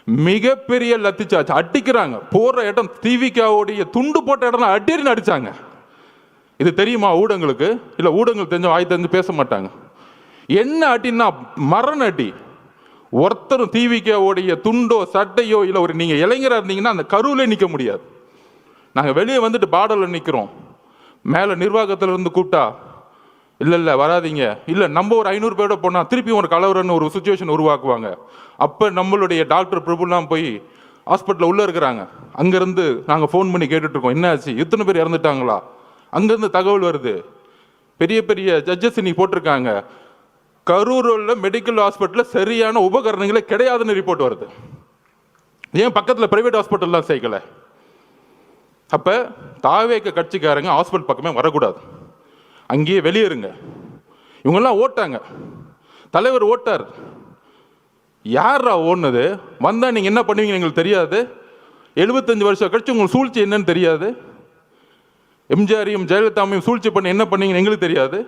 மிகப்பெரிய லத்திச்சாச்சு அடிக்கிறாங்க. போற இடம் திவிகாவுடைய துண்டு போட்ட இடம் அடின்னு அடிச்சாங்க. இது தெரியுமா ஊடகங்களுக்கு? இல்லை, ஊடகங்கள் தெரிஞ்ச வாய் தெரிஞ்சு பேச மாட்டாங்க. என்ன அடின்னா மரண அடி. ஒருத்தரும் திவிகாவுடைய துண்டோ சட்டையோ இல்லை, ஒரு நீங்கள் இளைஞராக இருந்தீங்கன்னா அந்த கருவிலே நிற்க முடியாது. நாங்கள் வெளியே வந்துட்டு பாடலில் நிற்கிறோம். மேலே நிர்வாகத்தில் இருந்து கூப்பிட்டா இல்லை வராதிங்க, இல்லை நம்ம ஒரு 500 பேரோட போனால் திருப்பி ஒரு கலவரன்னு ஒரு சுச்சுவேஷன் உருவாக்குவாங்க. அப்போ நம்மளுடைய டாக்டர் பிரபுலாம் போய் ஹாஸ்பிட்டலில் உள்ளே இருக்கிறாங்க. அங்கேருந்து நாங்கள் ஃபோன் பண்ணி கேட்டுட்ருக்கோம், என்ன ஆச்சு, எத்தனை பேர் இறந்துட்டாங்களா? அங்கேருந்து தகவல் வருது. பெரிய பெரிய ஜட்ஜஸ் இன்னைக்கு போட்டிருக்காங்க, கரூரில் மெடிக்கல் ஹாஸ்பிட்டலில் சரியான உபகரணங்களே கிடையாதுன்னு ரிப்போர்ட் வருது. ஏன் பக்கத்தில் பிரைவேட் ஹாஸ்பிட்டல்லாம் சேர்க்கலை? அப்போ தாவேக்க கட்சிக்காரங்க ஹாஸ்பிட்டல் பக்கமே வரக்கூடாது, அங்கேயே வெளியேறுங்க. இவங்கெல்லாம் ஓட்டாங்க, தலைவர் ஓட்டார். யாரா ஓடுனது? வந்தால் நீங்கள் என்ன பண்ணுவீங்க எங்களுக்கு தெரியாது. 75 வருஷம் கழிச்சு உங்களுக்கு சூழ்ச்சி என்னன்னு தெரியாது. எம்ஜிஆரையும் ஜெயலலிதாவையும் சூழ்ச்சி பண்ணி என்ன பண்ணீங்கன்னு எங்களுக்கு தெரியாது.